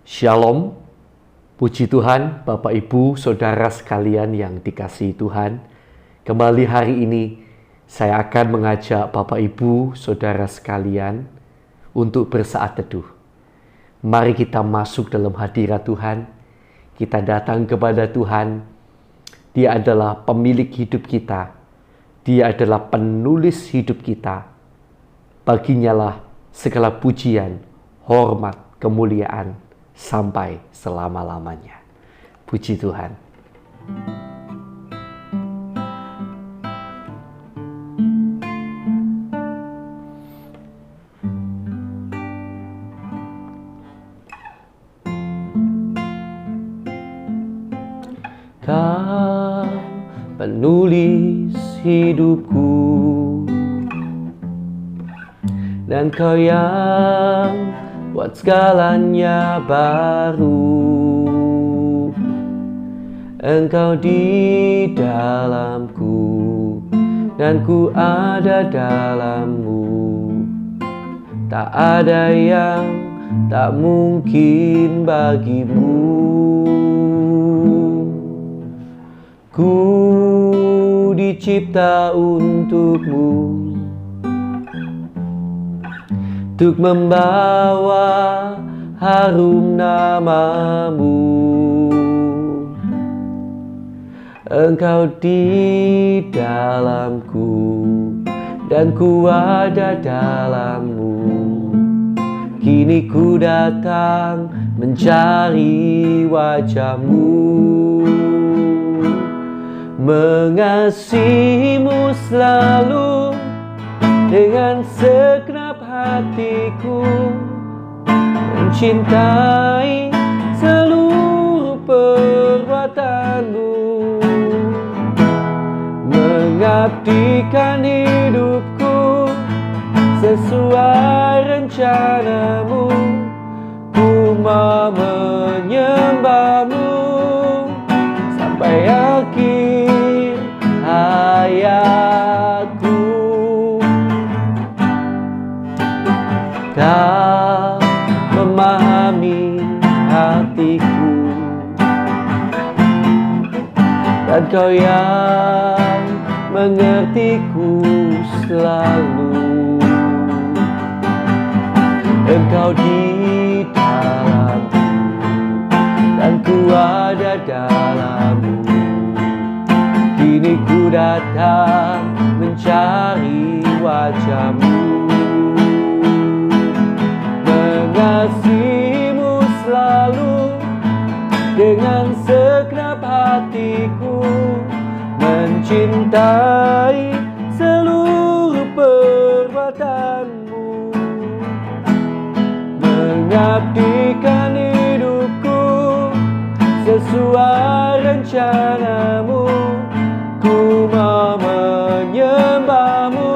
Shalom, puji Tuhan, Bapak Ibu, Saudara sekalian yang dikasihi Tuhan. Kembali hari ini, saya akan mengajak Bapak Ibu, Saudara sekalian untuk bersaat teduh. Mari kita masuk dalam hadirat Tuhan, kita datang kepada Tuhan. Dia adalah pemilik hidup kita, Dia adalah penulis hidup kita. Baginya lah segala pujian, hormat, kemuliaan, sampai selama-lamanya. Puji Tuhan. Kau penulis hidupku, dan Kau yang buat segalanya baru. Engkau di dalamku, dan ku ada dalammu. Tak ada yang tak mungkin bagimu. Ku dicipta untukmu, untuk membawa harum namamu. Engkau di dalamku, dan ku ada dalammu. Kini ku datang mencari wajahmu, mengasihimu selalu dengan segenap hatiku, mencintai seluruh perbuatanmu, mengabdikan hidupku sesuai rencanamu. Ku mau menyembahmu sampai akhir hayatku. Kau memahami hatiku, dan Kau yang mengertiku selalu. Engkau di dalamku, dan ku ada dalammu. Kini ku datang mencari wajahmu, mengasihimu selalu dengan segenap hatiku, mencintai seluruh perbuatanmu, mengabdikan hidupku sesuai rencanamu. Ku mau menyembahmu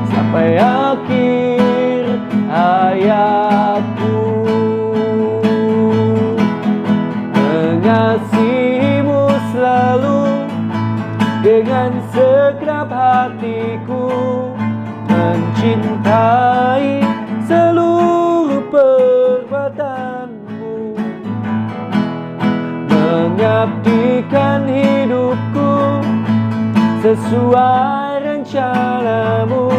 sampai akhir hayatku, mengasihimu selalu dengan segenap hatiku, mencintai seluruh perbuatanmu, mengabdikan hidupku sesuai rencanamu.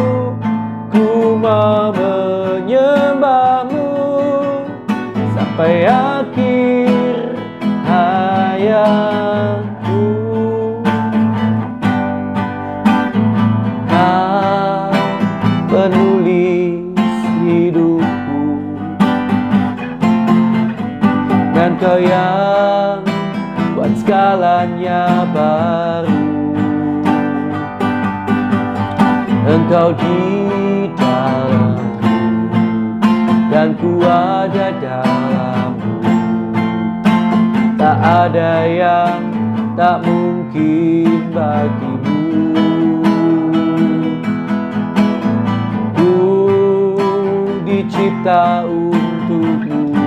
Ku mau menyembahmu sampai akhir hayatku. Kau penulis hidupku, dan Kau yang buat segalanya baru. Engkau di dalamku, dan ku ada dalammu. Tak ada yang tak mungkin bagimu. Ku dicipta untukmu,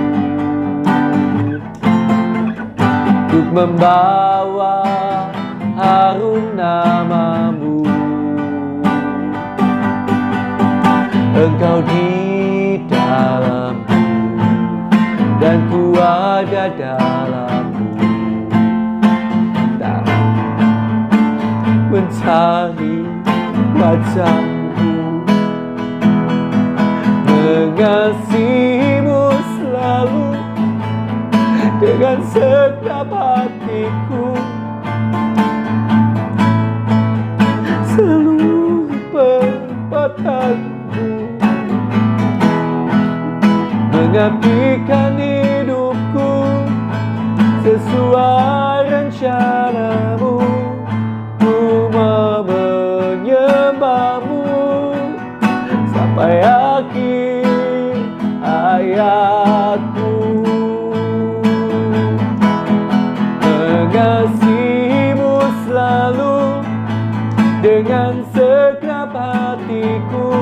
untuk membawa harum namamu. Engkau di dalamku, dan ku ada dalammu. Tak mencari wajahmu, mengasihimu selalu dengan segenap hatiku. Seluruh perbuatanmu mengabdikan hidupku sesuai rencanamu. Ku menyembahmu sampai akhir hayatku. Mengasihimu selalu dengan segenap hatiku,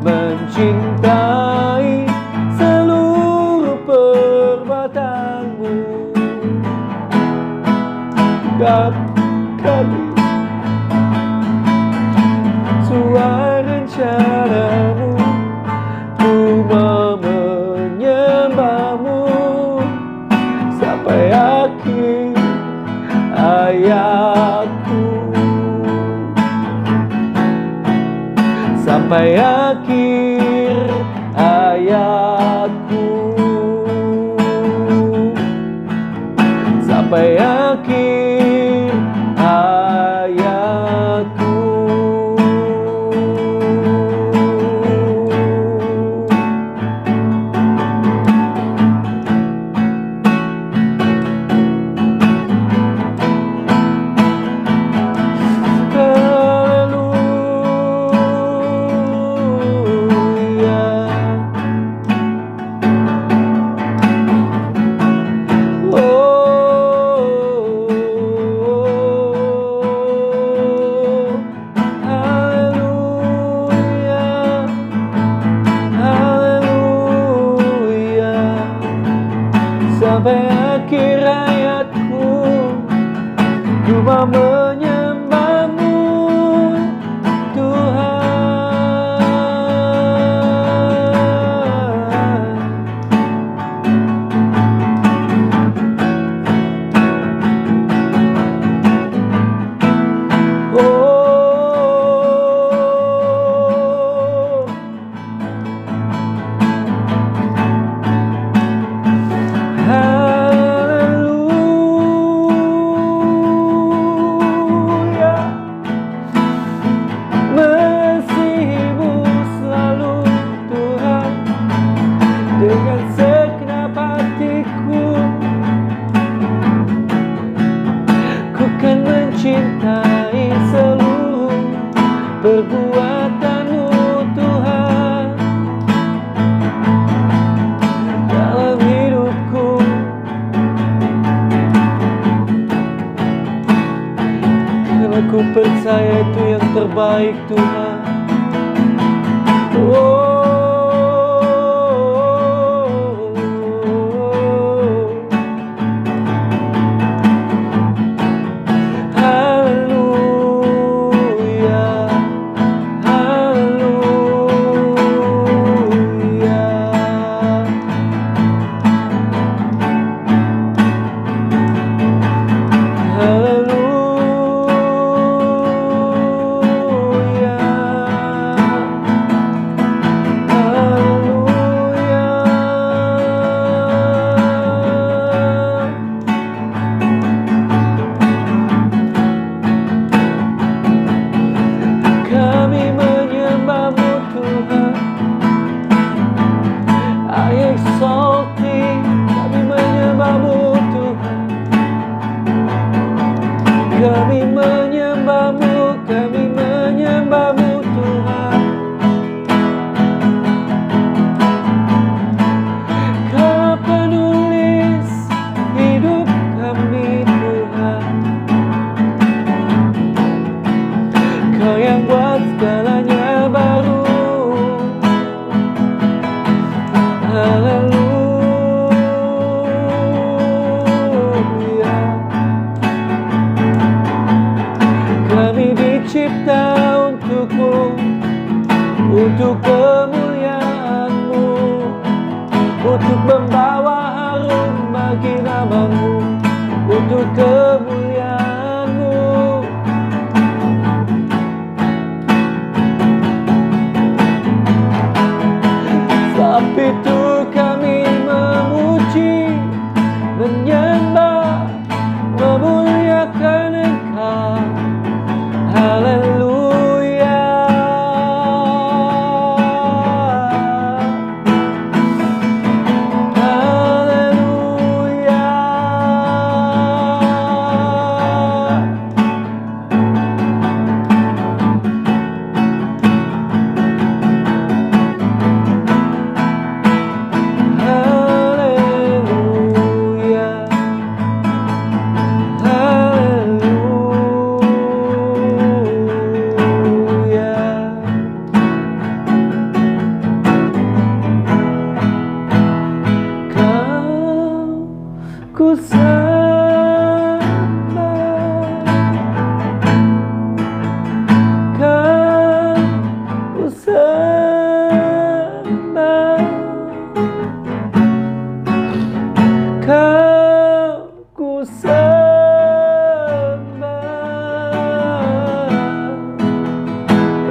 mencintai seluruh perbuatanmu. Kali sesuai rencanamu, ku menyembahmu sampai akhir hayatku. Sampai akhir hayatku. Sampai akhir hayatku. Sampai akhir hayatku, ku mau menyembahmu, Tuhan. Dengan segenap hatiku, ku kan mencintai seluruh perbuatanmu, Tuhan, dalam hidupku. Karena ku percaya itu yang terbaik, Tuhan. Haleluya. pembawa harum bagi namamu, untuk kemuliaan-Mu. Sebab itu kami memuji, menyembah, memuliakan Engkau. Haleluya. Haleluya. Ku sembah, Kau ku sembah, Kau ku sembah,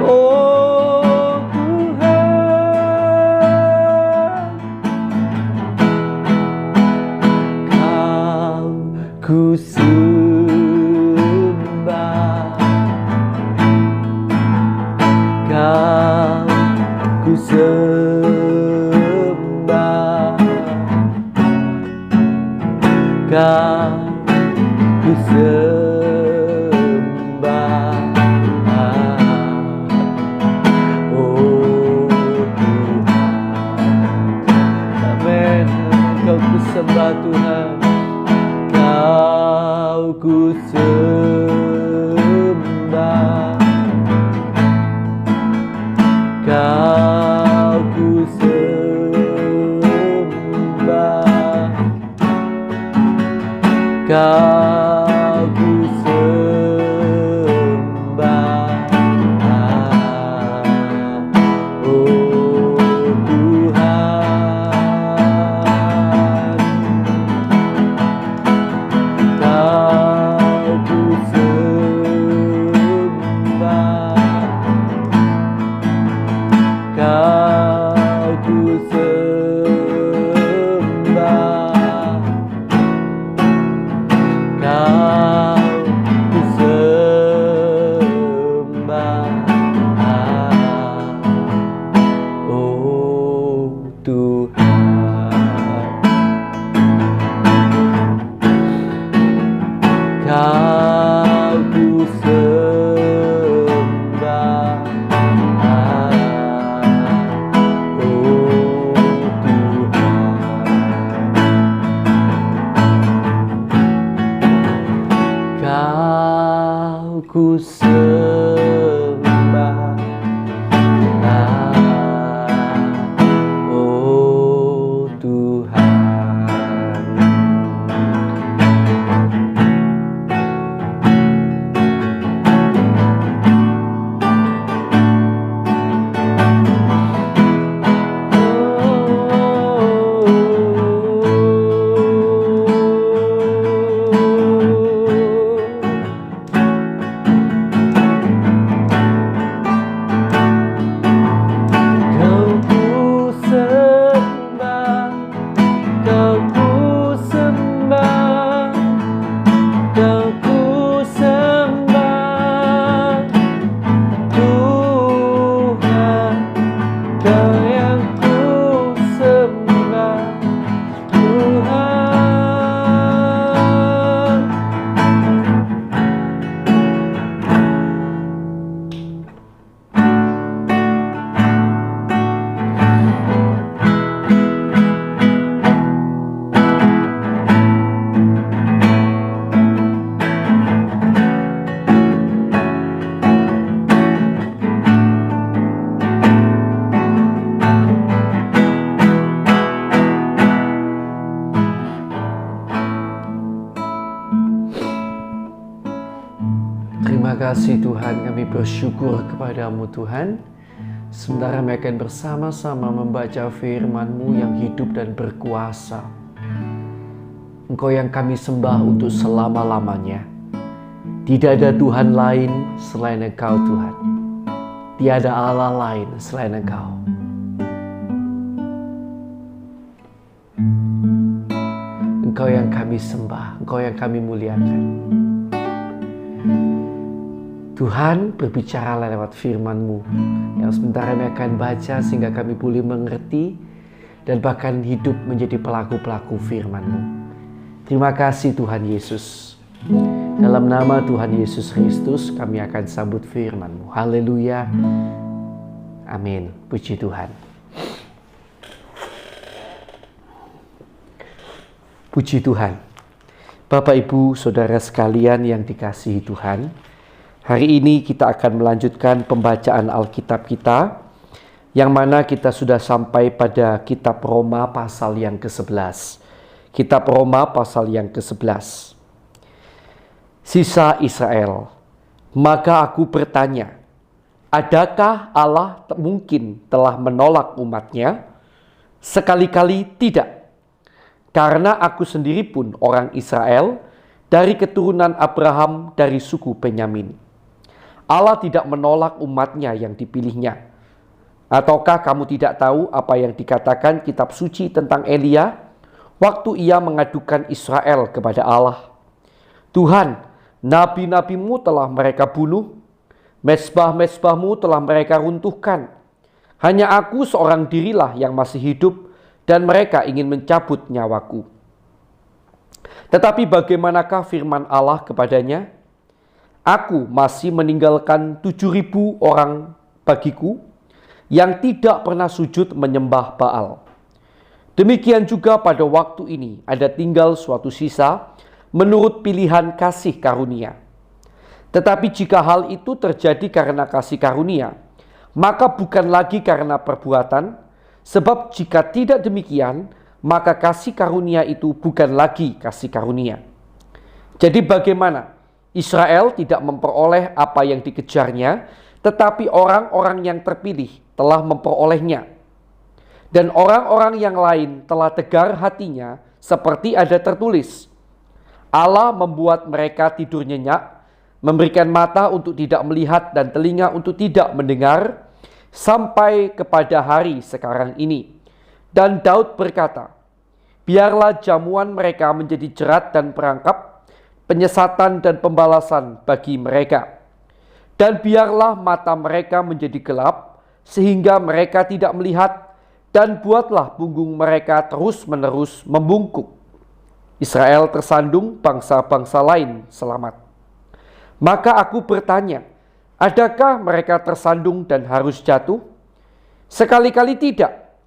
oh Tuhan. Ku sembah, Kau ku sembah, Kau ku sembah, oh Tuhan. Amin. Kau ku sembah Tuhan. Kau ku sembah, Kau ku sembah, Kau ku sembah, oh Tuhan. Kau ku sembah, Kau ku sembah, Kau ku sembah, oh Tuhan. Kau ku sembah, oh Tuhan. Kau ku sembah, oh Tuhan. Terima kasih Tuhan, kami bersyukur kepada-Mu Tuhan. sementara kami akan bersama-sama membaca firman-Mu yang hidup dan berkuasa. Engkau yang kami sembah untuk selama-lamanya. Tidak ada Tuhan lain selain Engkau, Tuhan. Tiada Allah lain selain Engkau. Engkau yang kami sembah, Engkau yang kami muliakan. Tuhan, berbicaralah lewat firman-Mu yang sebentar kami akan baca sehingga kami boleh mengerti dan bahkan hidup menjadi pelaku-pelaku firman-Mu. Terima kasih Tuhan Yesus. Dalam nama Tuhan Yesus Kristus kami akan sambut firman-Mu. Haleluya. Amin. Puji Tuhan. Puji Tuhan. Bapak, Ibu, Saudara sekalian yang dikasihi Tuhan, hari ini kita akan melanjutkan pembacaan Alkitab kita, yang mana kita sudah sampai pada kitab Roma pasal yang ke-11. Kitab Roma pasal yang ke-11. Sisa Israel. Maka aku bertanya, adakah Allah mungkin telah menolak umatnya? Sekali-kali tidak. Karena aku sendiri pun orang Israel, dari keturunan Abraham dari suku Benyamin. Allah tidak menolak umatnya yang dipilihnya. Ataukah kamu tidak tahu apa yang dikatakan kitab suci tentang Elia waktu ia mengadukan Israel kepada Allah? Tuhan, nabi-nabimu telah mereka bunuh, mezbah-mezbahmu telah mereka runtuhkan. Hanya aku seorang dirilah yang masih hidup, dan mereka ingin mencabut nyawaku. Tetapi bagaimanakah firman Allah kepadanya? Aku masih meninggalkan 7.000 orang bagiku yang tidak pernah sujud menyembah Baal. Demikian juga pada waktu ini ada tinggal suatu sisa menurut pilihan kasih karunia. Tetapi jika hal itu terjadi karena kasih karunia, maka bukan lagi karena perbuatan. Sebab jika tidak demikian, maka kasih karunia itu bukan lagi kasih karunia. Jadi bagaimana? Israel tidak memperoleh apa yang dikejarnya, tetapi orang-orang yang terpilih telah memperolehnya. Dan orang-orang yang lain telah tegar hatinya, seperti ada tertulis. Allah membuat mereka tidur nyenyak, memberikan mata untuk tidak melihat dan telinga untuk tidak mendengar, sampai kepada hari sekarang ini. Dan Daud berkata, biarlah jamuan mereka menjadi jerat dan perangkap, penyesatan dan pembalasan bagi mereka. Dan biarlah mata mereka menjadi gelap, sehingga mereka tidak melihat, dan buatlah punggung mereka terus-menerus membungkuk. Israel tersandung, bangsa-bangsa lain selamat. Maka aku bertanya, adakah mereka tersandung dan harus jatuh? Sekali-kali tidak.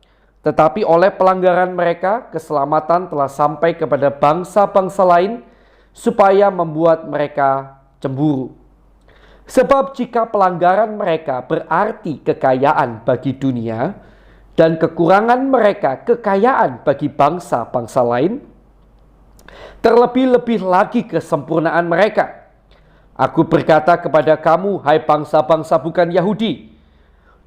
Tetapi oleh pelanggaran mereka, keselamatan telah sampai kepada bangsa-bangsa lain, supaya membuat mereka cemburu. Sebab jika pelanggaran mereka berarti kekayaan bagi dunia, dan kekurangan mereka kekayaan bagi bangsa-bangsa lain, terlebih-lebih lagi kesempurnaan mereka. Aku berkata kepada kamu, hai bangsa-bangsa bukan Yahudi,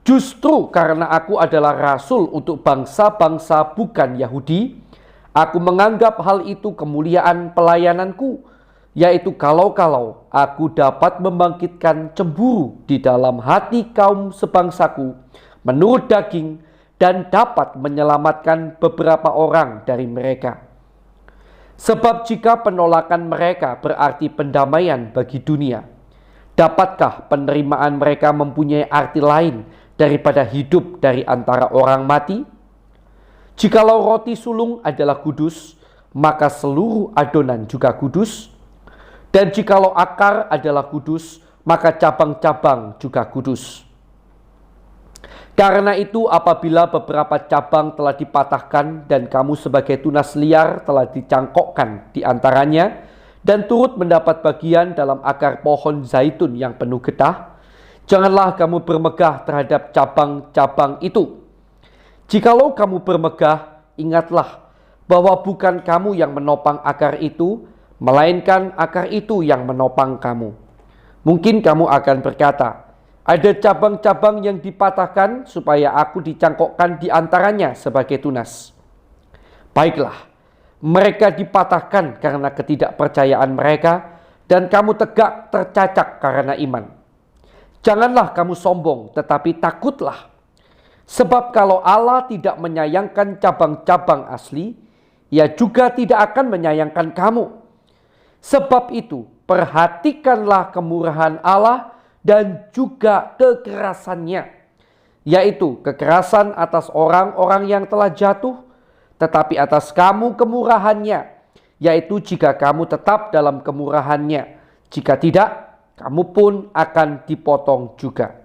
justru karena aku adalah rasul untuk bangsa-bangsa bukan Yahudi, aku menganggap hal itu kemuliaan pelayananku, yaitu kalau-kalau aku dapat membangkitkan cemburu di dalam hati kaum sebangsaku menurut daging, dan dapat menyelamatkan beberapa orang dari mereka. Sebab jika penolakan mereka berarti pendamaian bagi dunia, dapatkah penerimaan mereka mempunyai arti lain daripada hidup dari antara orang mati? Jikalau roti sulung adalah kudus, maka seluruh adonan juga kudus. Dan jikalau akar adalah kudus, maka cabang-cabang juga kudus. Karena itu apabila beberapa cabang telah dipatahkan dan kamu sebagai tunas liar telah dicangkokkan di antaranya dan turut mendapat bagian dalam akar pohon zaitun yang penuh getah, janganlah kamu bermegah terhadap cabang-cabang itu. Jikalau kamu bermegah, ingatlah bahwa bukan kamu yang menopang akar itu, melainkan akar itu yang menopang kamu. Mungkin kamu akan berkata, Ada cabang-cabang yang dipatahkan supaya aku dicangkokkan di antaranya sebagai tunas. Baiklah, mereka dipatahkan karena ketidakpercayaan mereka, dan kamu tegak tercacak karena iman. Janganlah kamu sombong, tetapi takutlah. Sebab kalau Allah tidak menyayangkan cabang-cabang asli, Ia juga tidak akan menyayangkan kamu. Sebab itu, perhatikanlah kemurahan Allah dan juga kekerasannya, yaitu kekerasan atas orang-orang yang telah jatuh, tetapi atas kamu kemurahannya, yaitu jika kamu tetap dalam kemurahannya. Jika tidak, kamu pun akan dipotong juga.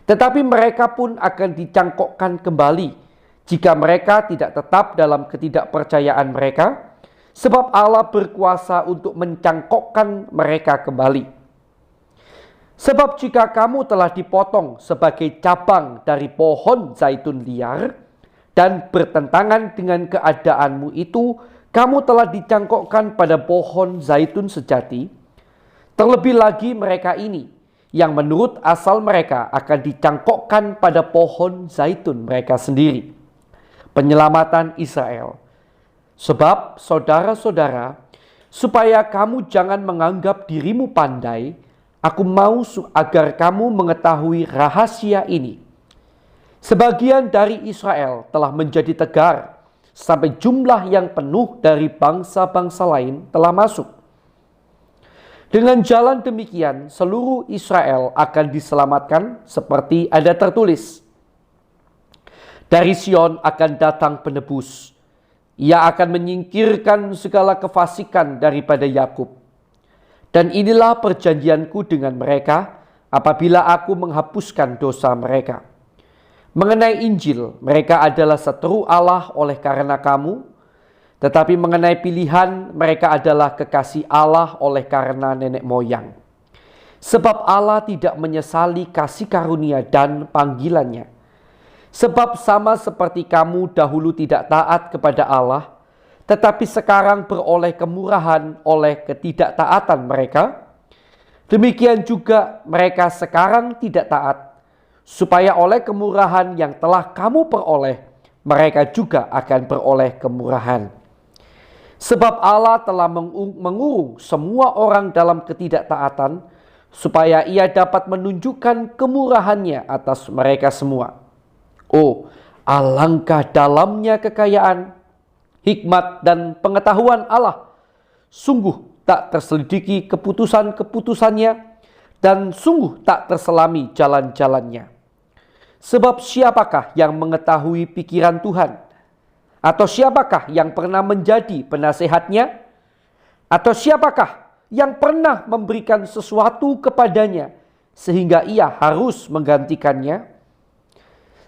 Tetapi mereka pun akan dicangkokkan kembali jika mereka tidak tetap dalam ketidakpercayaan mereka, sebab Allah berkuasa untuk mencangkokkan mereka kembali. Sebab jika kamu telah dipotong sebagai cabang dari pohon zaitun liar dan bertentangan dengan keadaanmu itu, kamu telah dicangkokkan pada pohon zaitun sejati. Terlebih lagi mereka ini, yang menurut asal mereka akan dicangkokkan pada pohon zaitun mereka sendiri. Penyelamatan Israel. Sebab saudara-saudara, supaya kamu jangan menganggap dirimu pandai, aku mau agar kamu mengetahui rahasia ini. Sebagian dari Israel telah menjadi tegar, sampai jumlah yang penuh dari bangsa-bangsa lain telah masuk. Dengan jalan demikian, seluruh Israel akan diselamatkan seperti ada tertulis. Dari Sion akan datang penebus. Ia akan menyingkirkan segala kefasikan daripada Yakub. Dan inilah perjanjianku dengan mereka apabila aku menghapuskan dosa mereka. Mengenai Injil, mereka adalah seteru Allah oleh karena kamu. Tetapi mengenai pilihan, mereka adalah kekasih Allah oleh karena nenek moyang. Sebab Allah tidak menyesali kasih karunia dan panggilannya. Sebab sama seperti kamu dahulu tidak taat kepada Allah, tetapi sekarang beroleh kemurahan oleh ketidaktaatan mereka, demikian juga mereka sekarang tidak taat, supaya oleh kemurahan yang telah kamu peroleh, mereka juga akan beroleh kemurahan. Sebab Allah telah mengurung semua orang dalam ketidaktaatan, supaya Ia dapat menunjukkan kemurahannya atas mereka semua. Oh, alangkah dalamnya kekayaan, hikmat dan pengetahuan Allah. Sungguh tak terselidiki keputusan-keputusannya, dan sungguh tak terselami jalan-jalannya. Sebab siapakah yang mengetahui pikiran Tuhan? Atau siapakah yang pernah menjadi penasehatnya? Atau siapakah yang pernah memberikan sesuatu kepadanya sehingga ia harus menggantikannya?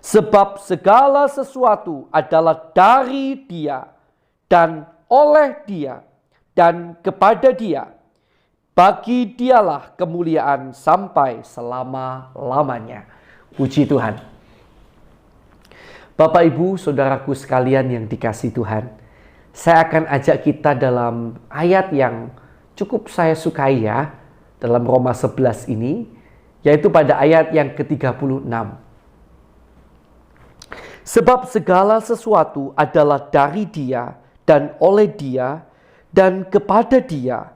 Sebab segala sesuatu adalah dari Dia dan oleh Dia dan kepada Dia. Bagi Dialah kemuliaan sampai selama-lamanya. Puji Tuhan. Bapak, Ibu, saudaraku sekalian yang dikasihi Tuhan, saya akan ajak kita dalam ayat yang cukup saya sukai ya, dalam Roma 11 ini, yaitu pada ayat yang ke-36. Sebab segala sesuatu adalah dari Dia dan oleh Dia dan kepada Dia.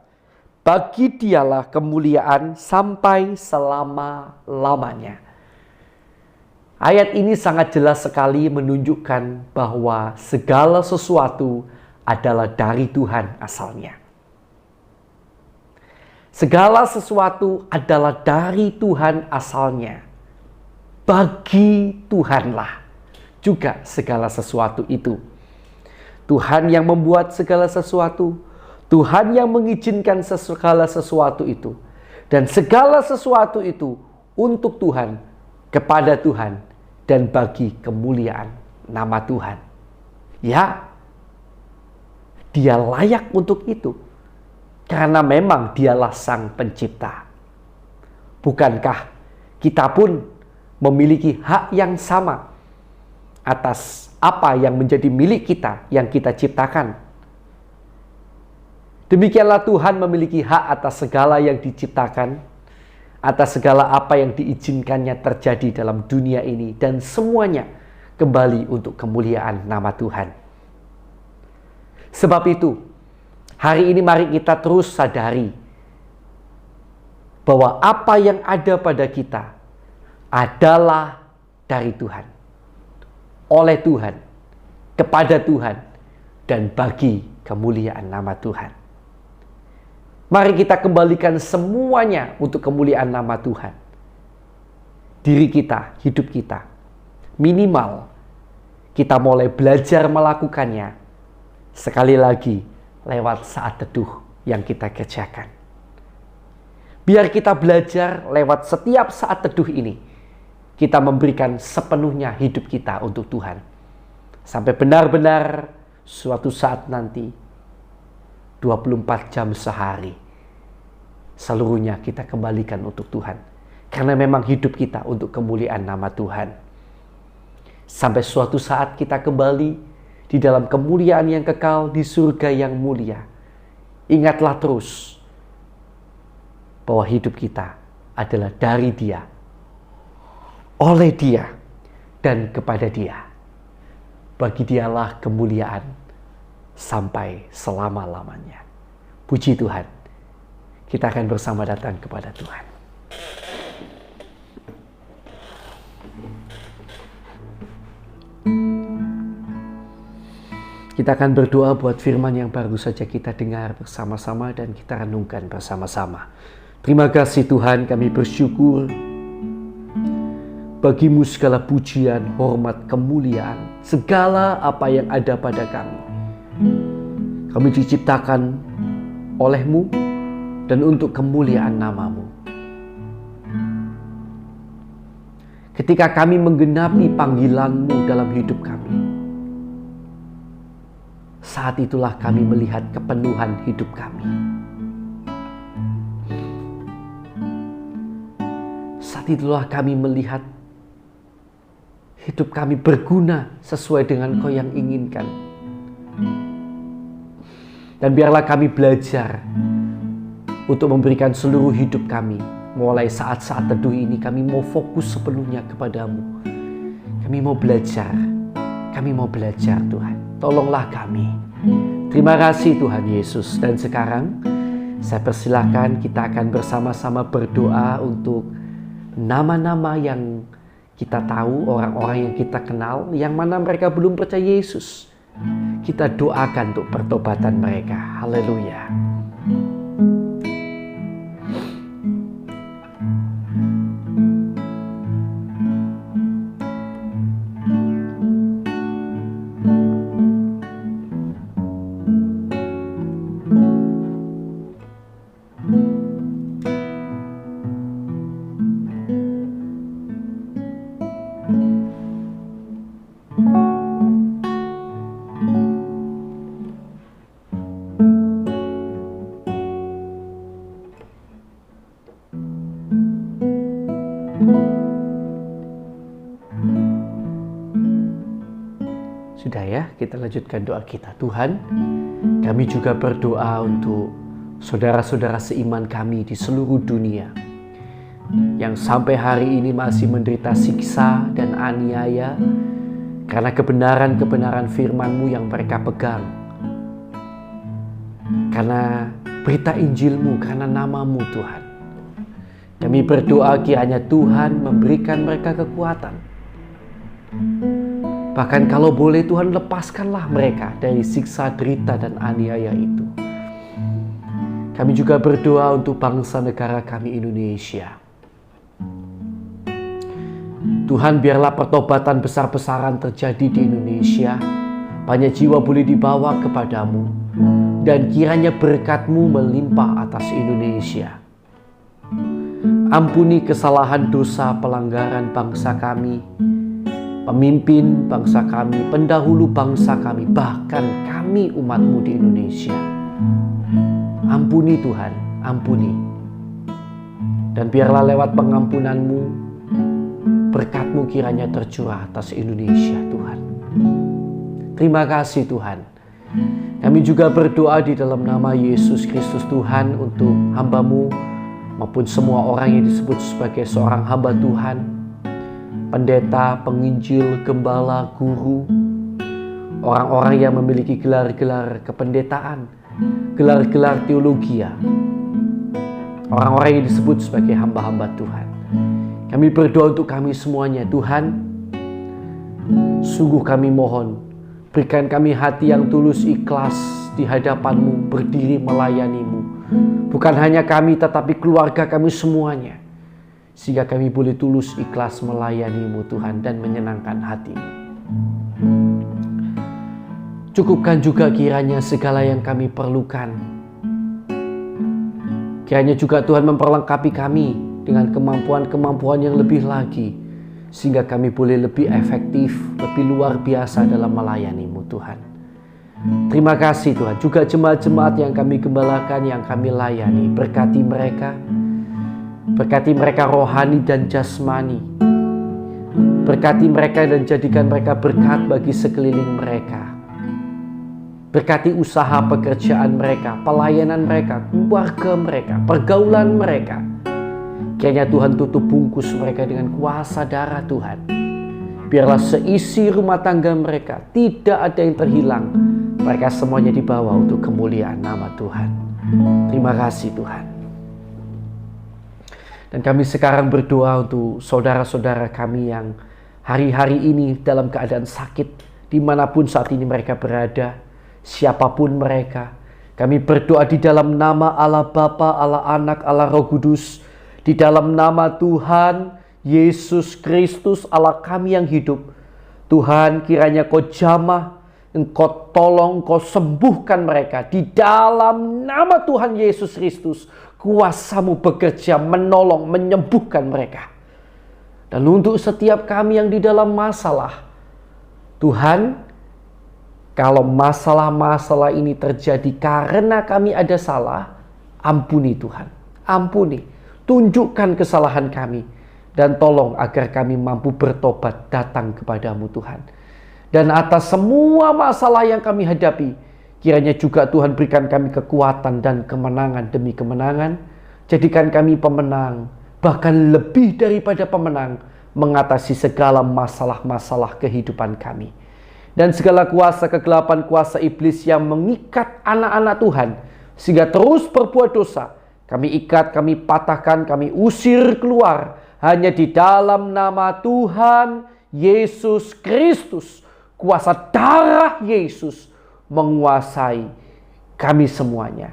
Bagi Dialah kemuliaan sampai selama-lamanya. Ayat ini sangat jelas sekali menunjukkan bahwa segala sesuatu adalah dari Tuhan asalnya. Segala sesuatu adalah dari Tuhan asalnya. Bagi Tuhanlah juga segala sesuatu itu. Tuhan yang membuat segala sesuatu, Tuhan yang mengizinkan segala sesuatu itu, dan segala sesuatu itu untuk Tuhan, kepada Tuhan, dan bagi kemuliaan nama Tuhan. Ya, Dia layak untuk itu, karena memang Dialah Sang Pencipta. Bukankah kita pun memiliki hak yang sama atas apa yang menjadi milik kita yang kita ciptakan? Demikianlah Tuhan memiliki hak atas segala yang diciptakan, atas segala apa yang diizinkannya terjadi dalam dunia ini, dan semuanya kembali untuk kemuliaan nama Tuhan. Sebab itu, hari ini mari kita terus sadari bahwa apa yang ada pada kita adalah dari Tuhan, oleh Tuhan, kepada Tuhan, dan bagi kemuliaan nama Tuhan. Mari kita kembalikan semuanya untuk kemuliaan nama Tuhan. Diri kita, hidup kita, minimal kita mulai belajar melakukannya sekali lagi lewat saat teduh yang kita kerjakan. Biar kita belajar lewat setiap saat teduh ini, kita memberikan sepenuhnya hidup kita untuk Tuhan. Sampai benar-benar suatu saat nanti, 24 jam sehari, seluruhnya kita kembalikan untuk Tuhan. Karena memang hidup kita untuk kemuliaan nama Tuhan. Sampai suatu saat kita kembali di dalam kemuliaan yang kekal di surga yang mulia. Ingatlah terus bahwa hidup kita adalah dari Dia, oleh Dia, dan kepada Dia. Bagi Dialah kemuliaan sampai selama-lamanya. Puji Tuhan. Kita akan bersama datang kepada Tuhan. Kita akan berdoa buat firman yang baru saja kita dengar bersama-sama dan kita renungkan bersama-sama. Terima kasih Tuhan, kami bersyukur bagimu segala pujian, hormat, kemuliaan, segala apa yang ada pada kami. Kami diciptakan oleh-Mu dan untuk kemuliaan nama-Mu. Ketika kami menggenapi panggilan-Mu dalam hidup kami, saat itulah kami melihat kepenuhan hidup kami. Saat itulah kami melihat hidup kami berguna sesuai dengan Kau yang inginkan. Dan biarlah kami belajar untuk memberikan seluruh hidup kami. Mulai saat-saat teduh ini kami mau fokus sepenuhnya kepadamu. Kami mau belajar Tuhan. Tolonglah kami. Terima kasih Tuhan Yesus. Dan sekarang saya persilahkan kita akan bersama-sama berdoa untuk nama-nama yang kita tahu, orang-orang yang kita kenal, yang mana mereka belum percaya Yesus. Kita doakan untuk pertobatan mereka. Haleluya. Sudah ya, kita lanjutkan doa kita. Tuhan, kami juga berdoa untuk saudara-saudara seiman kami di seluruh dunia yang sampai hari ini masih menderita siksa dan aniaya karena kebenaran-kebenaran firman-Mu yang mereka pegang. Karena berita Injil-Mu, karena nama-Mu Tuhan. Kami berdoa kiranya Tuhan memberikan mereka kekuatan. Bahkan kalau boleh Tuhan, lepaskanlah mereka dari siksa, derita, dan aniaya itu. Kami juga berdoa untuk bangsa negara kami Indonesia. Tuhan, biarlah pertobatan besar-besaran terjadi di Indonesia. Banyak jiwa boleh dibawa kepadamu. Dan kiranya berkat-Mu melimpah atas Indonesia. Ampuni kesalahan, dosa, pelanggaran bangsa kami, pemimpin bangsa kami, pendahulu bangsa kami, bahkan kami umat-Mu di Indonesia. Ampuni Tuhan, ampuni. Dan biarlah lewat pengampunan-Mu, berkat-Mu kiranya tercurah atas Indonesia Tuhan. Terima kasih Tuhan. Kami juga berdoa di dalam nama Yesus Kristus Tuhan untuk hamba-Mu maupun semua orang yang disebut sebagai seorang hamba Tuhan, pendeta, penginjil, gembala, guru, orang-orang yang memiliki gelar-gelar kependetaan, gelar-gelar teologi, orang-orang yang disebut sebagai hamba-hamba Tuhan. Kami berdoa untuk kami semuanya. Tuhan, sungguh kami mohon, berikan kami hati yang tulus ikhlas di hadapan-Mu, berdiri melayani-Mu. Bukan hanya kami, tetapi keluarga kami semuanya. Sehingga kami boleh tulus ikhlas melayani-Mu Tuhan dan menyenangkan hati-Mu. Cukupkan juga kiranya segala yang kami perlukan. Kiranya juga Tuhan memperlengkapi kami dengan kemampuan-kemampuan yang lebih lagi. Sehingga kami boleh lebih efektif, lebih luar biasa dalam melayani-Mu Tuhan. Terima kasih Tuhan. Juga jemaat-jemaat yang kami gembalakan, yang kami layani. Berkati mereka. Berkati mereka rohani dan jasmani. Berkati mereka dan jadikan mereka berkat bagi sekeliling mereka. Berkati usaha pekerjaan mereka, pelayanan mereka, keluarga mereka, pergaulan mereka. Kiranya Tuhan tutup bungkus mereka dengan kuasa darah Tuhan. Biarlah seisi rumah tangga mereka tidak ada yang terhilang. Mereka semuanya dibawa untuk kemuliaan nama Tuhan. Terima kasih Tuhan. Dan kami sekarang berdoa untuk saudara-saudara kami yang hari-hari ini dalam keadaan sakit, dimanapun saat ini mereka berada, siapapun mereka. Kami berdoa di dalam nama Allah Bapa, Allah Anak, Allah Roh Kudus, di dalam nama Tuhan Yesus Kristus, Allah kami yang hidup. Tuhan, kiranya Kau jamah, Engkau tolong, Kau sembuhkan mereka. Di dalam nama Tuhan Yesus Kristus, kuasa-Mu bekerja, menolong, menyembuhkan mereka. Dan untuk setiap kami yang di dalam masalah, Tuhan, kalau masalah-masalah ini terjadi karena kami ada salah, ampuni Tuhan, ampuni. Tunjukkan kesalahan kami. Dan tolong agar kami mampu bertobat datang kepadamu Tuhan. Dan atas semua masalah yang kami hadapi, kiranya juga Tuhan berikan kami kekuatan dan kemenangan demi kemenangan. Jadikan kami pemenang, bahkan lebih daripada pemenang, mengatasi segala masalah-masalah kehidupan kami. Dan segala kuasa kegelapan, kuasa iblis yang mengikat anak-anak Tuhan, sehingga terus berbuat dosa, kami ikat, kami patahkan, kami usir keluar, hanya di dalam nama Tuhan Yesus Kristus. Kuasa darah Yesus menguasai kami semuanya.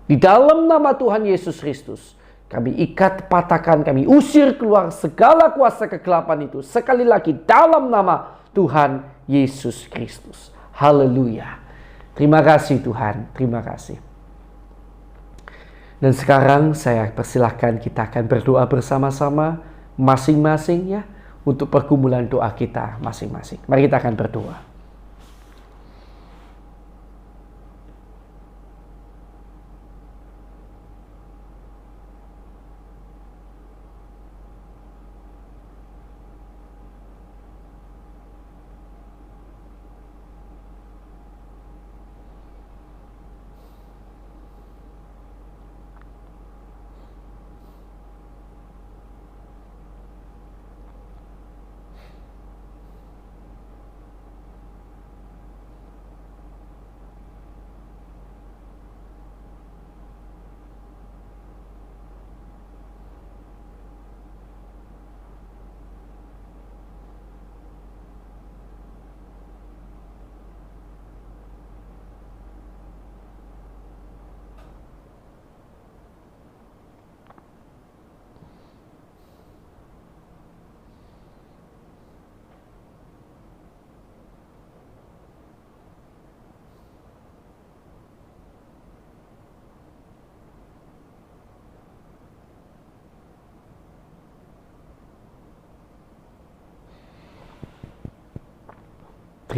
Di dalam nama Tuhan Yesus Kristus, kami ikat, patahkan, kami usir keluar segala kuasa kegelapan itu. Sekali lagi dalam nama Tuhan Yesus Kristus. Haleluya. Terima kasih Tuhan, terima kasih. Dan sekarang saya persilahkan kita akan berdoa bersama-sama masing-masing ya, untuk pergumulan doa kita masing-masing. Mari kita akan berdoa.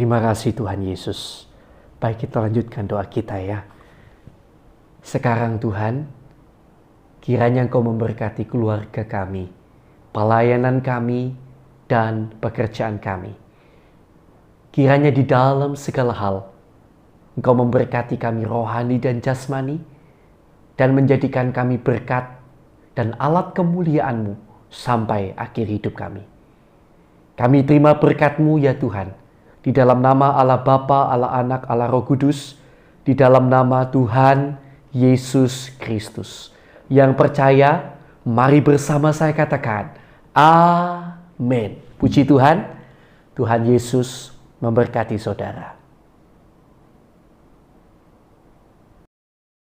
Terima kasih Tuhan Yesus. Baik, kita lanjutkan doa kita ya. Sekarang Tuhan, kiranya Engkau memberkati keluarga kami, pelayanan kami, dan pekerjaan kami. Kiranya di dalam segala hal, Engkau memberkati kami rohani dan jasmani, dan menjadikan kami berkat dan alat kemuliaan-Mu sampai akhir hidup kami. Kami terima berkat-Mu ya Tuhan, di dalam nama Allah Bapa, Allah Anak, Allah Roh Kudus, di dalam nama Tuhan Yesus Kristus. Yang percaya, mari bersama saya katakan, Amin. Puji Tuhan, Tuhan Yesus memberkati saudara.